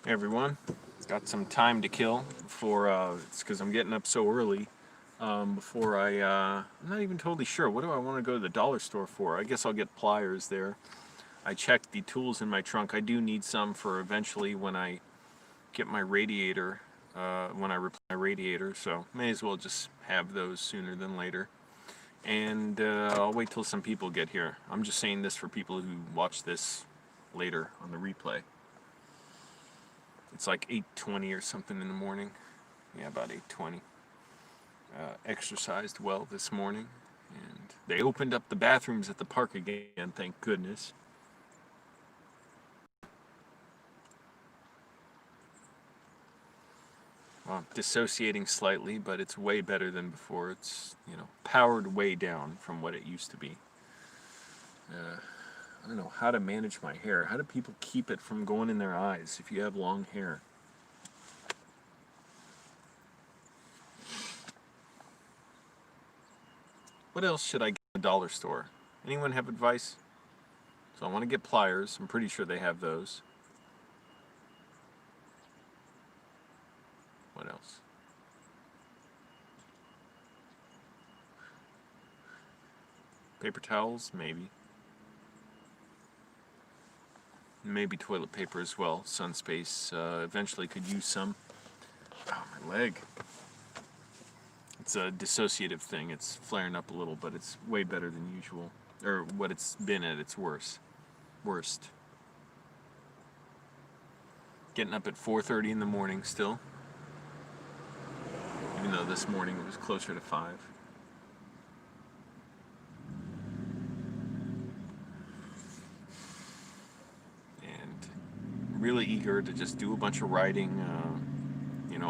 Hey everyone, got some time to kill before, it's because I'm getting up so early, before I'm not even totally sure, what do I want to go to the dollar store for? I guess I'll get pliers there. I checked the tools in my trunk. I do need some for eventually when I get my radiator, when I replace my radiator, so may as well just have those sooner than later. And I'll wait till some people get here. I'm just saying this for people who watch this later on the replay. It's like 8:20 or something in the morning. Yeah, about 8:20. Exercised well this morning, and they opened up the bathrooms at the park again, thank goodness. Well, dissociating slightly, but it's way better than before. It's, powered way down from what it used to be. I don't know how to manage my hair. How do people keep it from going in their eyes if you have long hair? What else should I get at the dollar store? Anyone have advice? So I want to get pliers. I'm pretty sure they have those. What else? Paper towels, maybe. Maybe toilet paper as well. Sunspace. Eventually could use some. Oh, my leg. It's a dissociative thing. It's flaring up a little, but it's way better than usual. Or what it's been at its worst. Getting up at 4:30 in the morning still. Even though this morning it was closer to 5. And really eager to just do a bunch of writing.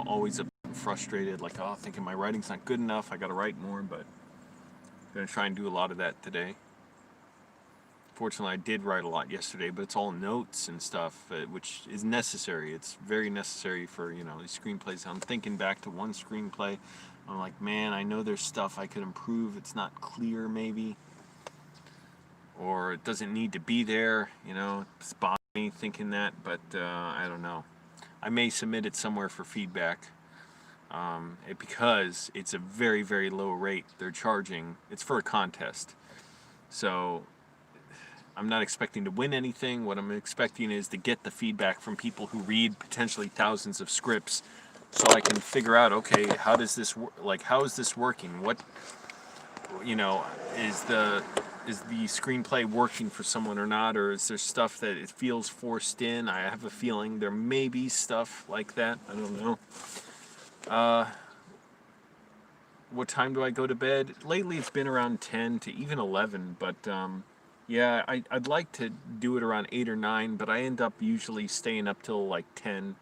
Always frustrated, like, oh, thinking my writing's not good enough, I gotta write more, but I'm gonna try and do a lot of that today. Fortunately, I did write a lot yesterday, but it's all notes and stuff, which is necessary. It's very necessary for, these screenplays. I'm thinking back to one screenplay. I'm like, man, I know there's stuff I could improve. It's not clear, maybe. Or it doesn't need to be there, It's bothering me thinking that, but I don't know. I may submit it somewhere for feedback. Because it's a very, very low rate they're charging. It's for a contest. So I'm not expecting to win anything. What I'm expecting is to get the feedback from people who read potentially thousands of scripts, so I can figure out, okay, how does this how is this working? What, is the screenplay working for someone or not, or is there stuff that it feels forced in? I have a feeling there may be stuff like that. I don't know. What time do I go to bed? Lately it's been around 10 to even 11, but yeah, I'd like to do it around 8 or 9, but I end up usually staying up till like 10,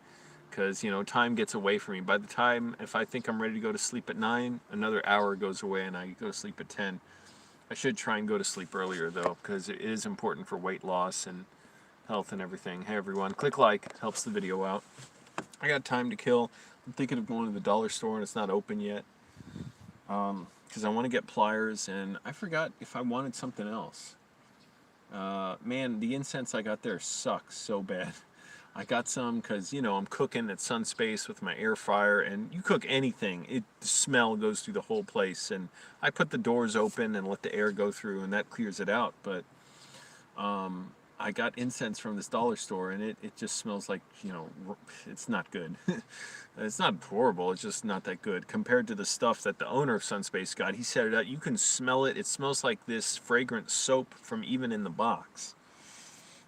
because, time gets away from me. By the time, if I think I'm ready to go to sleep at 9, another hour goes away and I go to sleep at 10. I should try and go to sleep earlier, though, because it is important for weight loss and health and everything. Hey everyone, click like, helps the video out. I got time to kill. I'm thinking of going to the dollar store and it's not open yet. Because I want to get pliers, and I forgot if I wanted something else. Man, the incense I got there sucks so bad. I got some because, I'm cooking at Sunspace with my air fryer, and you cook anything, the smell goes through the whole place, and I put the doors open and let the air go through, and that clears it out, but I got incense from this dollar store, and it just smells like, it's not good. It's not horrible, it's just not that good. Compared to the stuff that the owner of Sunspace got, he set it up, you can smell it. It smells like this fragrant soap from even in the box.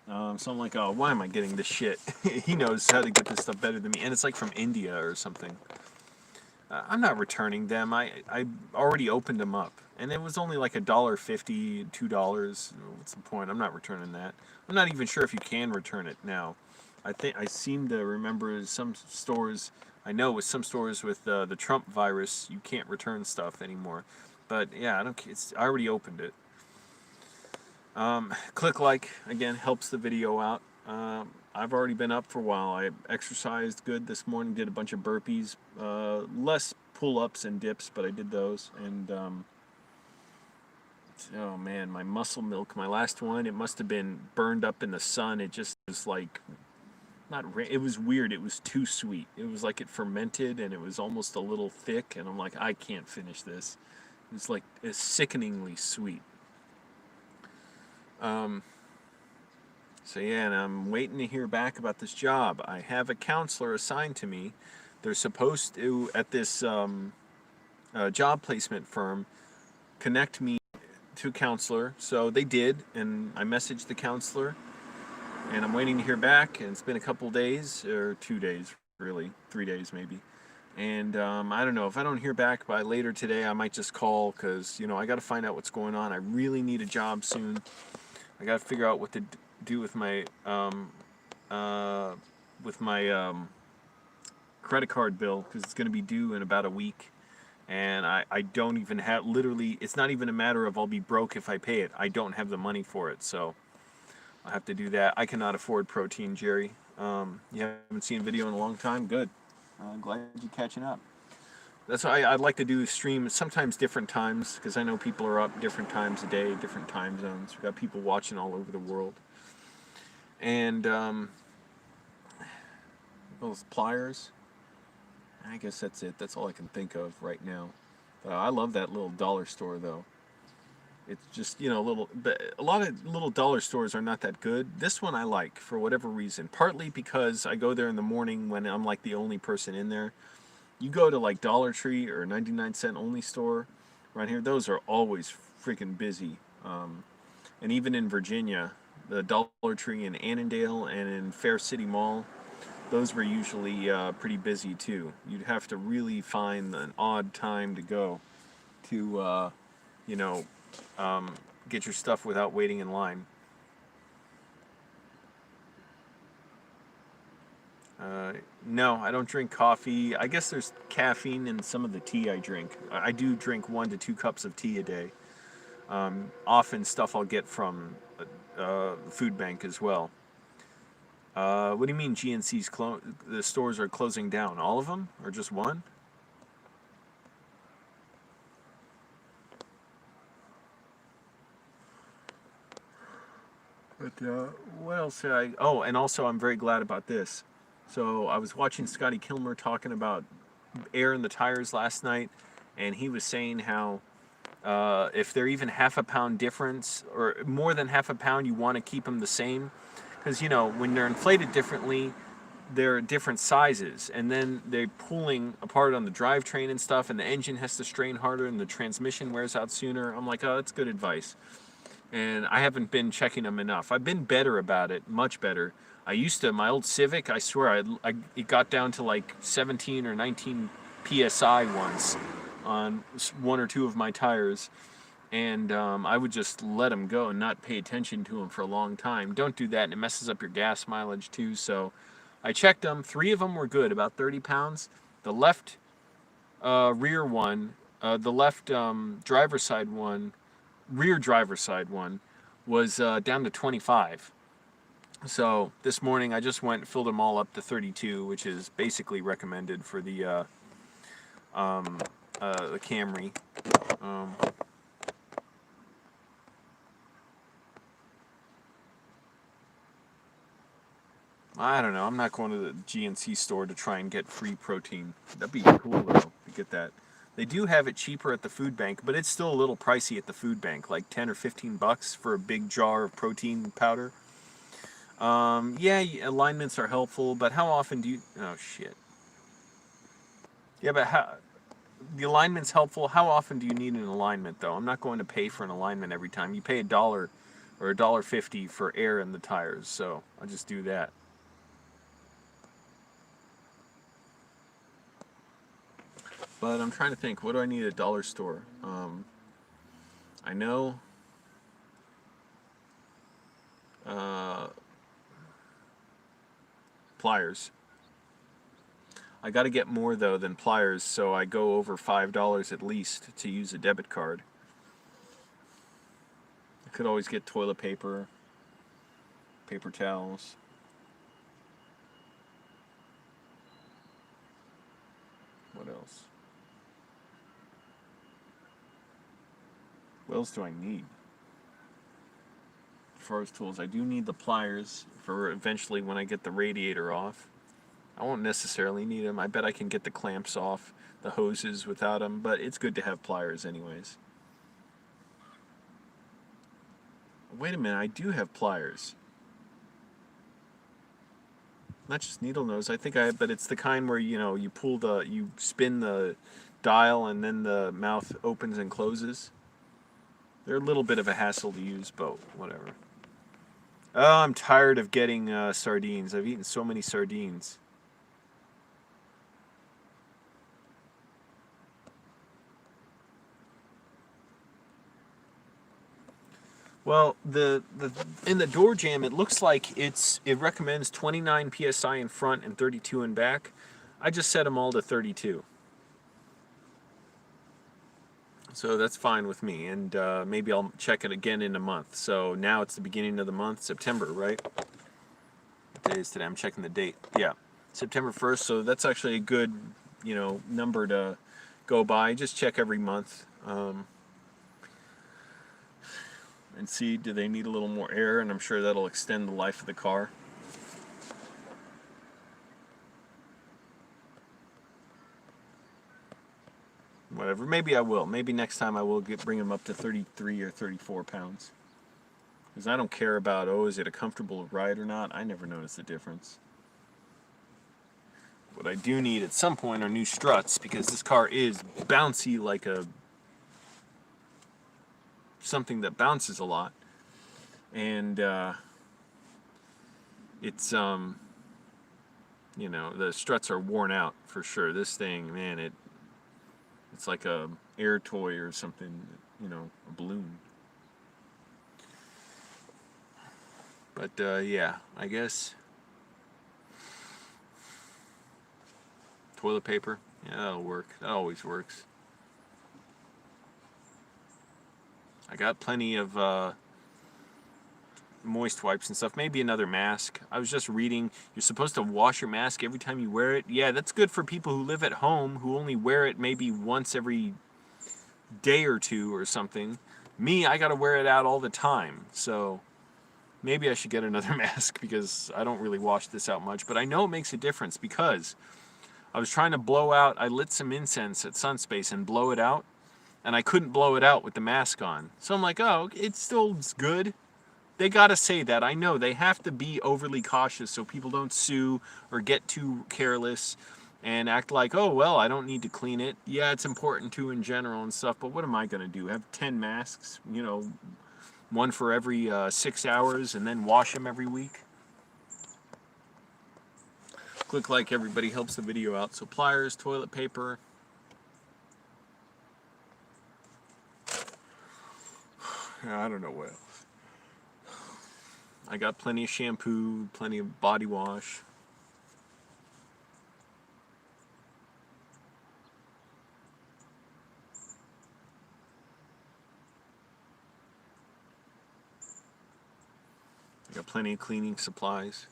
So I'm like, oh, why am I getting this shit? He knows how to get this stuff better than me, and it's like from India or something. I'm not returning them. I already opened them up, and it was only like $1.50, $2. What's the point? I'm not returning that. I'm not even sure if you can return it now. I seem to remember some stores. I know with some stores with the Trump virus, you can't return stuff anymore. But yeah, I already opened it. Click like again, helps the video out. I've already been up for a while. I exercised good this morning, did a bunch of burpees, less pull-ups and dips, but I did those. And oh man, my muscle milk, my last one, it must have been burned up in the sun. It just was like it was weird. It was too sweet. It was like it fermented and it was almost a little thick. And I'm like, I can't finish this. It's like it's sickeningly sweet. Um, so yeah, and I'm waiting to hear back about this job. I have a counselor assigned to me. They're supposed to at this job placement firm connect me to a counselor. So they did, and I messaged the counselor, and I'm waiting to hear back. And it's been a couple days, or 2 days, really, 3 days maybe. And I don't know, if I don't hear back by later today, I might just call because I got to find out what's going on. I really need a job soon. I got to figure out what to do with my uh, credit card bill because it's going to be due in about a week. And I don't even have, literally, it's not even a matter of I'll be broke if I pay it. I don't have the money for it, so I have to do that. I cannot afford protein, Jerry. You haven't seen a video in a long time? Good. Glad you're catching up. That's why I'd like to do streams sometimes different times because I know people are up different times a day, different time zones. We've got people watching all over the world. And those pliers, I guess that's it. That's all I can think of right now. I love that little dollar store though. It's just, a lot of little dollar stores are not that good. This one I like for whatever reason. Partly because I go there in the morning when I'm like the only person in there. You go to like Dollar Tree or 99-cent only store around here, those are always freaking busy. And even in Virginia, the Dollar Tree in Annandale and in Fair City Mall, those were usually pretty busy too. You'd have to really find an odd time to go to, you know, get your stuff without waiting in line. No, I don't drink coffee. I guess there's caffeine in some of the tea I drink. I do drink 1 to 2 cups of tea a day. Often stuff I'll get from the food bank as well. What do you mean GNC's the stores are closing down? All of them, or just one? But what else did I? Oh, and also I'm very glad about this. So I was watching Scotty Kilmer talking about air in the tires last night, and he was saying how if they're even half a pound difference or more than half a pound, you want to keep them the same, because when they're inflated differently, they're different sizes, and then they're pulling apart on the drivetrain and stuff, and the engine has to strain harder, and the transmission wears out sooner. I'm like, oh, that's good advice. And I haven't been checking them enough. I've been better about it, much better. I used to, my old Civic, I swear, it got down to like 17 or 19 psi once on 1 or 2 of my tires. And I would just let them go and not pay attention to them for a long time. Don't do that, and it messes up your gas mileage too. So I checked them. 3 of them were good, about 30 pounds. The left rear one, the left driver's side one, rear driver's side one was down to 25. So this morning I just went and filled them all up to 32, which is basically recommended for the Camry. Um, I don't know. I'm not going to the GNC store to try and get free protein. That'd be cool though to get that. They do have it cheaper at the food bank, but it's still a little pricey at the food bank, like 10 or 15 bucks for a big jar of protein powder. Yeah, alignments are helpful, but how often do you? Oh shit. Yeah, but the alignment's helpful. How often do you need an alignment though? I'm not going to pay for an alignment every time. You pay $1 or $1.50 for air in the tires, so I'll just do that. But I'm trying to think, what do I need at a dollar store? I know uh, pliers. I got to get more though than pliers, so I go over $5 at least to use a debit card. I could always get toilet paper, paper towels. What else? What else do I need? far as tools. I do need the pliers for eventually when I get the radiator off. I won't necessarily need them. I bet I can get the clamps off the hoses without them, but it's good to have pliers anyways. Wait a minute, I do have pliers. Not just needle nose. I think but it's the kind where, you know, you spin the dial and then the mouth opens and closes. They're a little bit of a hassle to use, but whatever. Oh, I'm tired of getting sardines. I've eaten so many sardines. Well, in the door jamb, it looks like it recommends 29 psi in front and 32 in back. I just set them all to 32. So that's fine with me, and maybe I'll check it again in a month. So now it's the beginning of the month, September, right? What day is today? I'm checking the date. Yeah, September 1st, so that's actually a good, you know, number to go by. Just check every month. And see, do they need a little more air, and I'm sure that'll extend the life of the car. Whatever, maybe I will. Maybe next time I will bring them up to 33 or 34 pounds. Because I don't care about, oh, is it a comfortable ride or not? I never notice the difference. What I do need at some point are new struts, because this car is bouncy like something that bounces a lot. And it's you know, the struts are worn out for sure. This thing, man, it's like a air toy or something, you know, a balloon. But yeah, I guess toilet paper, yeah, that'll work. That always works. I got plenty of moist wipes and stuff. Maybe another mask. I was just reading, you're supposed to wash your mask every time you wear it. Yeah, that's good for people who live at home, who only wear it maybe once every day or two or something. Me, I gotta wear it out all the time. So maybe I should get another mask, because I don't really wash this out much. But I know it makes a difference, because I was trying to blow out, I lit some incense at Sunspace and blow it out, and I couldn't blow it out with the mask on. So I'm like, oh, it's still good. They gotta say that. I know they have to be overly cautious so people don't sue or get too careless and act like, oh, well, I don't need to clean it. Yeah, it's important too in general and stuff, but what am I gonna do? Have 10 masks, you know, one for every 6 hours, and then wash them every week? Click like, everybody helps the video out. So pliers, toilet paper. I don't know what else. I got plenty of shampoo, plenty of body wash. I got plenty of cleaning supplies.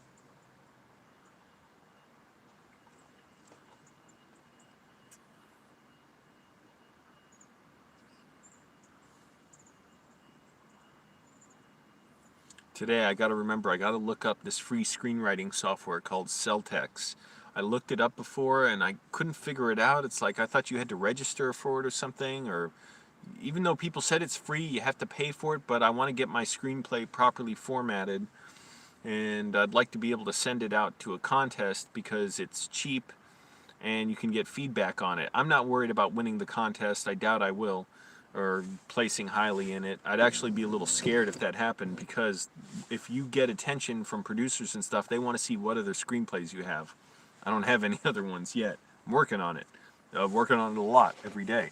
Today I got to remember, I got to look up this free screenwriting software called Celtex. I looked it up before and I couldn't figure it out. It's like I thought you had to register for it or something, or even though people said it's free, you have to pay for it, but I want to get my screenplay properly formatted, and I'd like to be able to send it out to a contest because it's cheap and you can get feedback on it. I'm not worried about winning the contest. I doubt I will, or placing highly in it. I'd actually be a little scared if that happened, because if you get attention from producers and stuff, they want to see what other screenplays you have. I don't have any other ones yet. I'm working on it. Working on it a lot every day.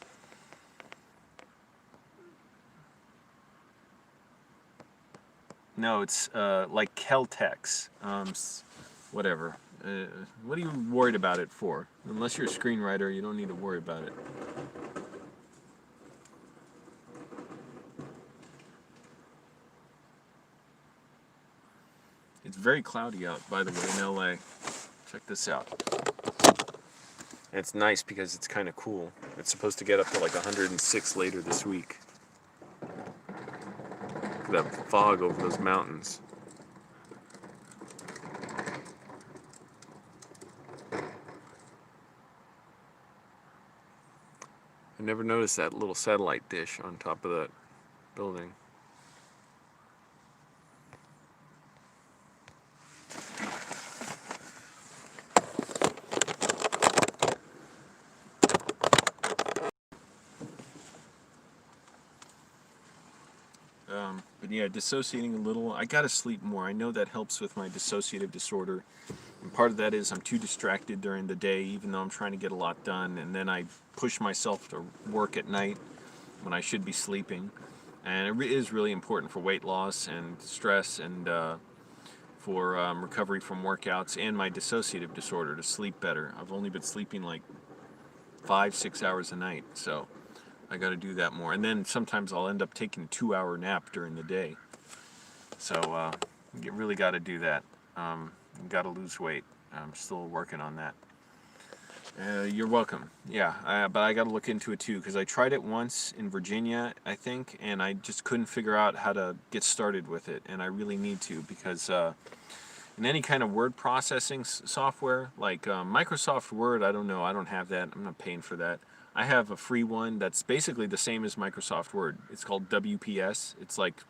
No, it's like Celtex. Whatever. What are you worried about it for? Unless you're a screenwriter, you don't need to worry about it. It's very cloudy out, by the way, in LA. Check this out. And it's nice because it's kind of cool. It's supposed to get up to like 106 later this week. at that fog over those mountains. I never noticed that little satellite dish on top of that building. But yeah, dissociating a little. I gotta sleep more. I know that helps with my dissociative disorder. And part of that is I'm too distracted during the day, even though I'm trying to get a lot done. And then I push myself to work at night when I should be sleeping. And it is really important for weight loss and stress and for recovery from workouts and my dissociative disorder to sleep better. I've only been sleeping like 5-6 hours a night, so I got to do that more. And then sometimes I'll end up taking a 2-hour nap during the day. So you really got to do that. Got to lose weight. I'm still working on that. You're welcome. Yeah, but I got to look into it too, because I tried it once in Virginia, I think, and I just couldn't figure out how to get started with it. And I really need to, because in any kind of word processing software, like Microsoft Word, I don't know. I don't have that. I'm not paying for that. I have a free one that's basically the same as Microsoft Word. It's called WPS. It's like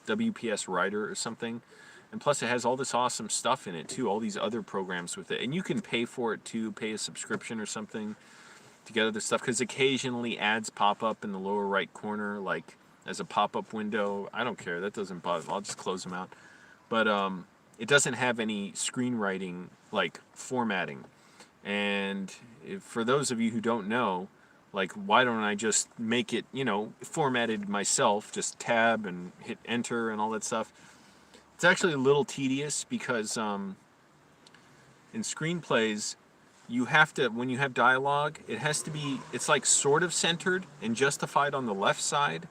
WPS Writer or something. And plus it has all this awesome stuff in it too, all these other programs with it. And you can pay for it too, pay a subscription or something to get other stuff, because occasionally ads pop up in the lower right corner, like as a pop-up window. I don't care, that doesn't bother me. I'll just close them out. But it doesn't have any screenwriting like formatting. And for those of you who don't know, like, why don't I just make it, formatted myself, just tab and hit enter and all that stuff. It's actually a little tedious, because in screenplays, you have to, when you have dialogue, it has to be, it's like sort of centered and justified on the left side.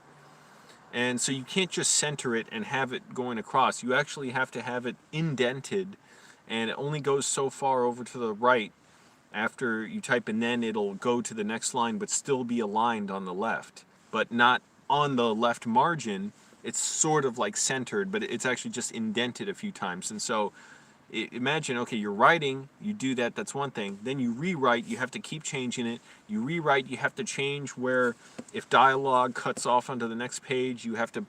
And so you can't just center it and have it going across. You actually have to have it indented, and it only goes so far over to the right after you type, and then it'll go to the next line, but still be aligned on the left, but not on the left margin. It's sort of like centered, but it's actually just indented a few times. And so imagine, okay, you're writing, you do that, that's one thing. Then you rewrite, you have to keep changing it. You rewrite, you have to change where, if dialogue cuts off onto the next page, you have to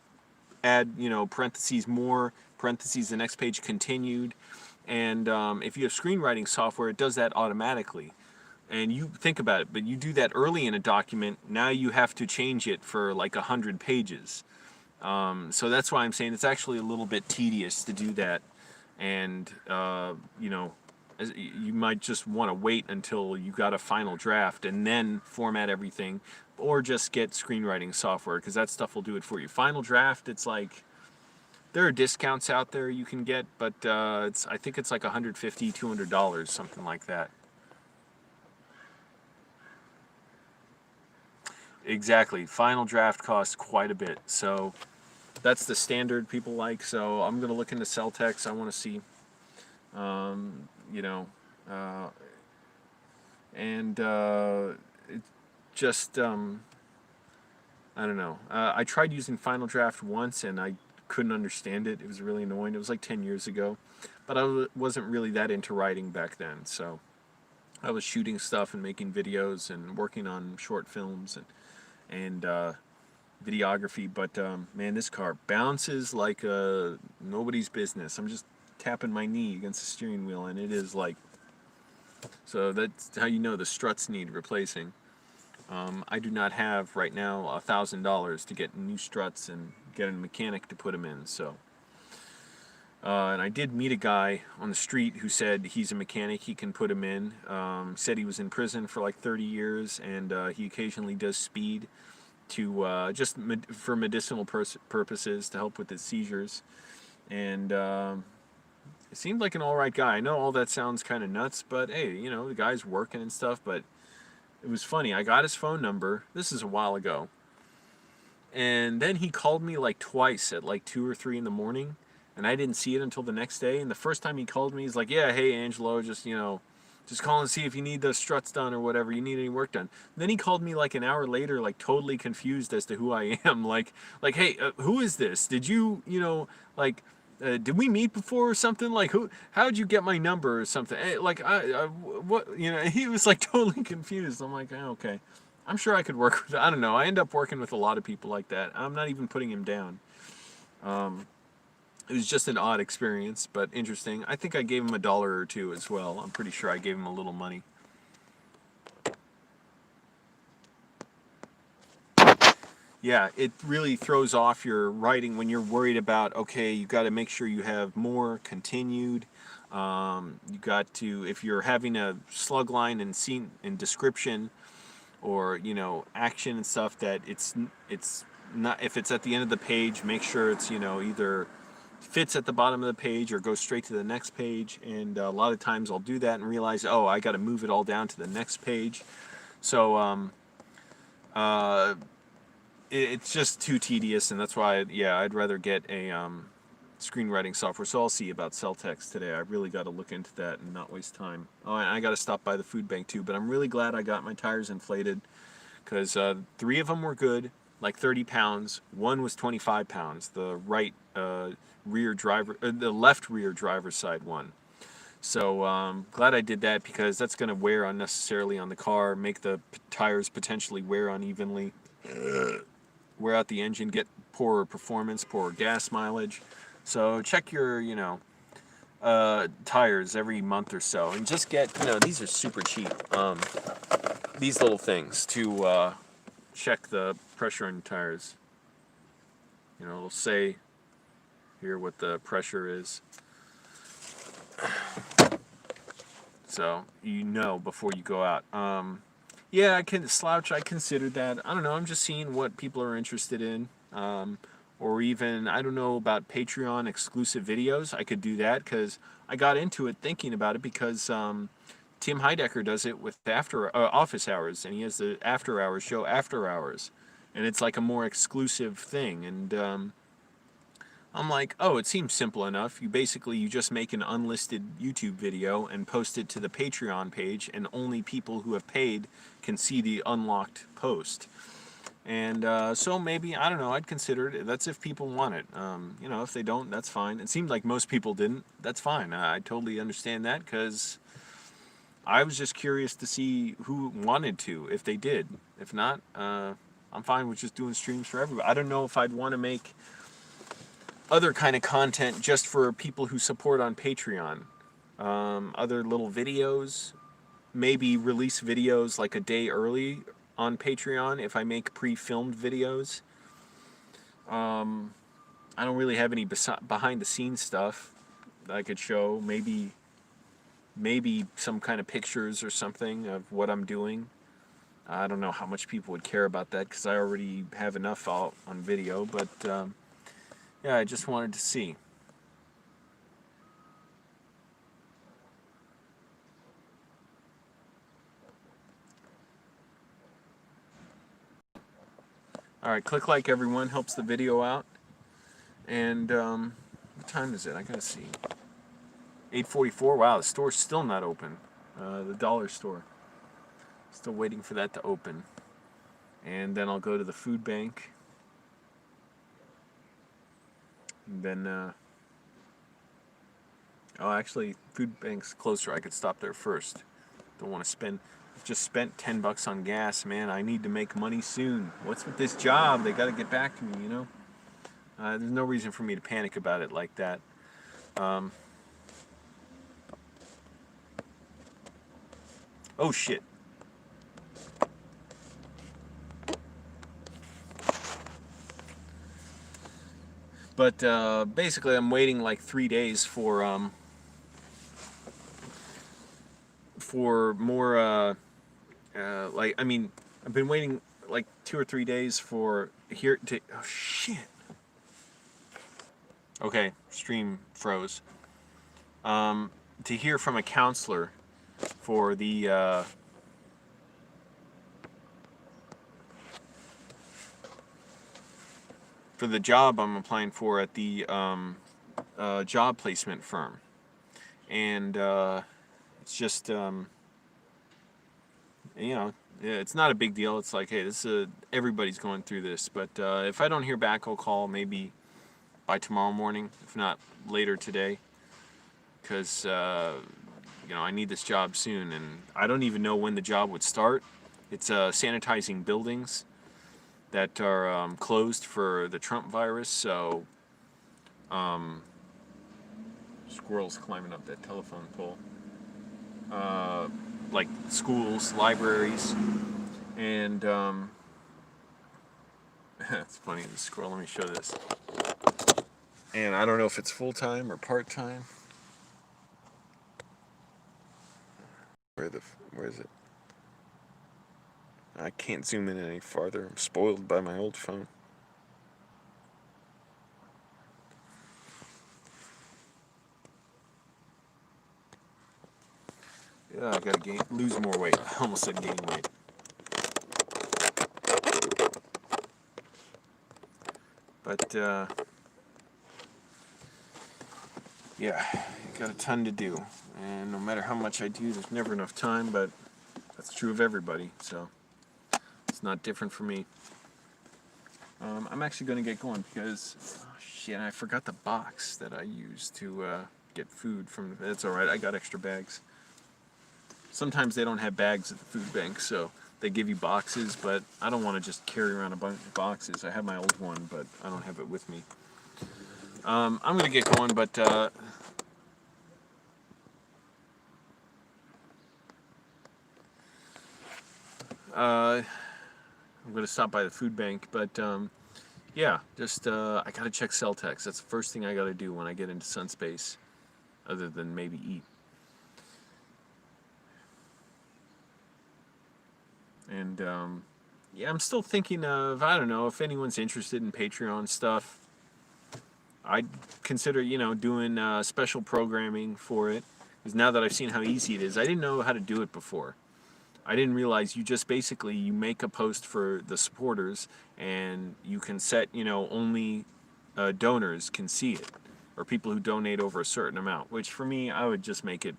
add, parentheses more, parentheses, the next page continued. And if you have screenwriting software, it does that automatically. And you think about it, but you do that early in a document, now you have to change it for like 100 pages. So that's why I'm saying it's actually a little bit tedious to do that. And, you might just want to wait until you got a final draft and then format everything, or just get screenwriting software, because that stuff will do it for you. Final draft, it's like, there are discounts out there you can get, but I think it's like $150, $200, something like that. Exactly. Final draft costs quite a bit. So that's the standard people like. So I'm going to look into Celtex. I want to see, it just, I don't know. I tried using Final Draft once, and I couldn't understand it. It was really annoying. It was like 10 years ago. But I wasn't really that into writing back then. So I was shooting stuff and making videos and working on short films and videography. But man, this car bounces like nobody's business. I'm just tapping my knee against the steering wheel, and it is like, so that's how you know the struts need replacing. I do not have right now $1,000 to get new struts and get a mechanic to put them in. So, and I did meet a guy on the street who said he's a mechanic, he can put them in. Said he was in prison for like 30 years, and he occasionally does speed to just for medicinal purposes to help with his seizures. And it seemed like an all right guy. I know all that sounds kind of nuts, but hey, the guy's working and stuff. But it was funny. I got his phone number. This is a while ago. And then he called me like twice at like 2 or 3 in the morning. And I didn't see it until the next day. And the first time he called me, he's like, yeah, hey, Angelo, just, Just call and see if you need the struts done or whatever, you need any work done. Then he called me like an hour later, like totally confused as to who I am. Like, hey, who is this? Did you, like, did we meet before or something? Like, how'd you get my number or something? What, he was like totally confused. I'm like, oh, okay. I'm sure I could work with, I don't know. I end up working with a lot of people like that. I'm not even putting him down. It was just an odd experience, but interesting. I think I gave him $1 or $2 as well. I'm pretty sure I gave him a little money. Yeah, it really throws off your writing when you're worried about, okay, you got to make sure you have more continued. You got to, if you're having a slug line and scene and description or, action and stuff, that it's not, if it's at the end of the page, make sure it's, either fits at the bottom of the page or goes straight to the next page. And a lot of times I'll do that and realize, oh, I got to move it all down to the next page. So it's just too tedious, and that's why I'd rather get a screenwriting software. So I'll see about Celltext today. I really got to look into that and not waste time. Oh, and I got to stop by the food bank too. But I'm really glad I got my tires inflated, because 3 of them were good, like 30 pounds. One was 25 pounds. The the left rear driver's side one. So glad I did that, because that's going to wear unnecessarily on the car, make the tires potentially wear unevenly, wear out the engine, get poorer performance, poorer gas mileage. So check your, tires every month or so, and just get, these are super cheap. These little things to check the pressure on tires. It'll say here what the pressure is, so before you go out. Yeah, I considered that. I don't know, I'm just seeing what people are interested in. Or even, I don't know about Patreon exclusive videos. I could do that, because I got into it thinking about it because Tim Heidecker does it with office hours, and he has the after hours show after hours, and it's like a more exclusive thing. And I'm like, oh, it seems simple enough. You just make an unlisted YouTube video and post it to the Patreon page, and only people who have paid can see the unlocked post. And so maybe, I don't know, I'd consider it. That's if people want it. If they don't, that's fine. It seemed like most people didn't. That's fine. I totally understand that, because I was just curious to see who wanted to, if they did. If not, I'm fine with just doing streams for everybody. I don't know if I'd want to make other kind of content just for people who support on Patreon. Other little videos, maybe release videos like a day early on Patreon if I make pre-filmed videos. I don't really have any behind the scenes stuff that I could show. Maybe some kind of pictures or something of what I'm doing. I don't know how much people would care about that, because I already have enough out on video, but yeah, I just wanted to see. Alright, click like, everyone, helps the video out. And what time is it? I gotta see. 8:44. Wow, the store's still not open. The dollar store. Still waiting for that to open. And then I'll go to the food bank. And then actually, food bank's closer. I could stop there first. Don't want to spend. Just spent $10 on gas, man. I need to make money soon. What's with this job? They got to get back to me, There's no reason for me to panic about it like that. Oh shit. But basically, I'm waiting like 3 days for more. I've been waiting like 2 or 3 days for here to. Oh shit. Okay, stream froze. To hear from a counselor for the job I'm applying for at the job placement firm. And It's just, it's not a big deal. It's like, hey, everybody's going through this. But if I don't hear back, I'll call maybe by tomorrow morning, if not later today, because I need this job soon, and I don't even know when the job would start. It's sanitizing buildings that are closed for the Trump virus. So, squirrels climbing up that telephone pole. Like schools, libraries, and it's funny, the squirrel. Let me show this. And I don't know if it's full time or part time. Where is it? I can't zoom in any farther. I'm spoiled by my old phone. Yeah, I gotta lose more weight. I almost said gain weight. But yeah, got a ton to do, and no matter how much I do, there's never enough time. But that's true of everybody, so it's not different for me. I'm actually going to get going because, shit, I forgot the box that I used to get food from. It's all right, I got extra bags. Sometimes they don't have bags at the food bank, so they give you boxes, but I don't want to just carry around a bunch of boxes. I have my old one, but I don't have it with me. I'm going to get going, but I'm going to stop by the food bank, but yeah, just I got to check cell techs. That's the first thing I got to do when I get into Sunspace, other than maybe eat. And yeah, I'm still thinking of, I don't know, if anyone's interested in Patreon stuff, I'd consider, doing special programming for it. Because now that I've seen how easy it is, I didn't know how to do it before. I didn't realize you just basically, you make a post for the supporters, and you can set, only donors can see it, or people who donate over a certain amount, which for me, I would just make it,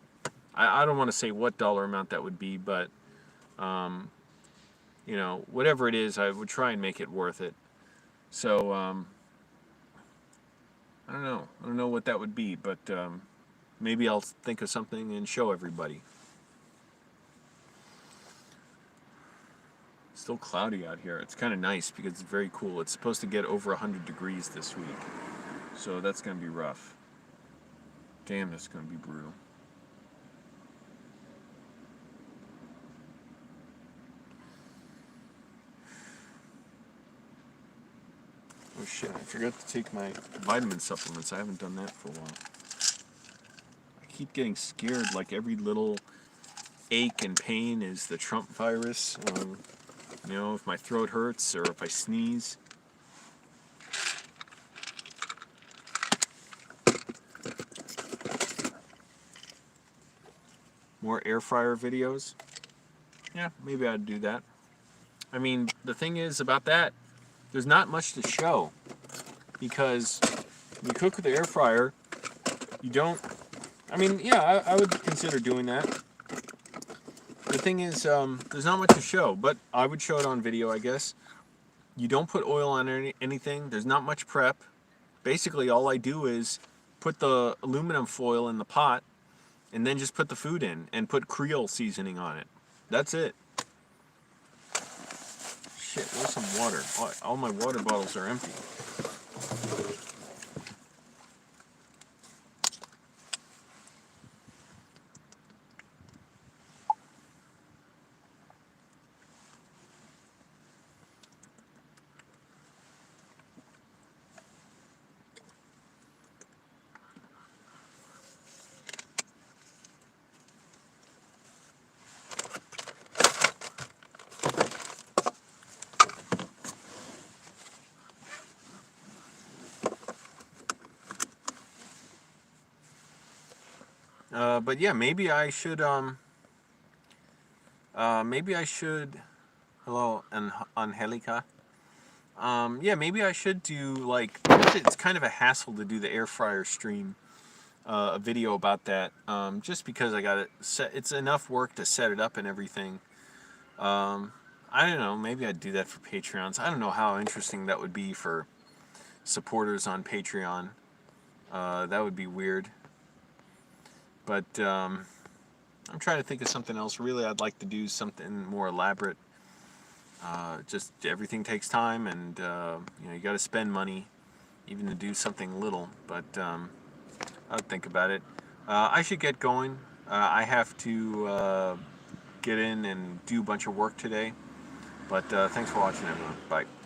I don't want to say what dollar amount that would be, but whatever it is, I would try and make it worth it. So, I don't know. I don't know what that would be, but maybe I'll think of something and show everybody. Still cloudy out here. It's kind of nice because it's very cool. It's supposed to get over 100 degrees this week, so that's going to be rough. Damn, that's going to be brutal. Oh shit, I forgot to take my vitamin supplements. I haven't done that for a while. I keep getting scared, like every little ache and pain is the Trump virus. If my throat hurts or if I sneeze. More air fryer videos? Yeah, maybe I'd do that. I mean, the thing is about that, there's not much to show, because when you cook with the air fryer, you don't, yeah, I would consider doing that. The thing is, there's not much to show, but I would show it on video, I guess. You don't put oil on anything. There's not much prep. Basically, all I do is put the aluminum foil in the pot, and then just put the food in, and put Creole seasoning on it. That's it. Shit, where's some water? All my water bottles are empty. But yeah, maybe I should, hello, Angelica. Yeah, maybe I should do, like, it's kind of a hassle to do the air fryer stream. a video about that, just because I got it set. It's enough work to set it up and everything. I don't know. Maybe I'd do that for Patreons. I don't know how interesting that would be for supporters on Patreon. That would be weird. But I'm trying to think of something else. Really, I'd like to do something more elaborate. Just everything takes time, and you got to spend money even to do something little. But I'll think about it. I should get going. I have to get in and do a bunch of work today. But thanks for watching, everyone. Bye.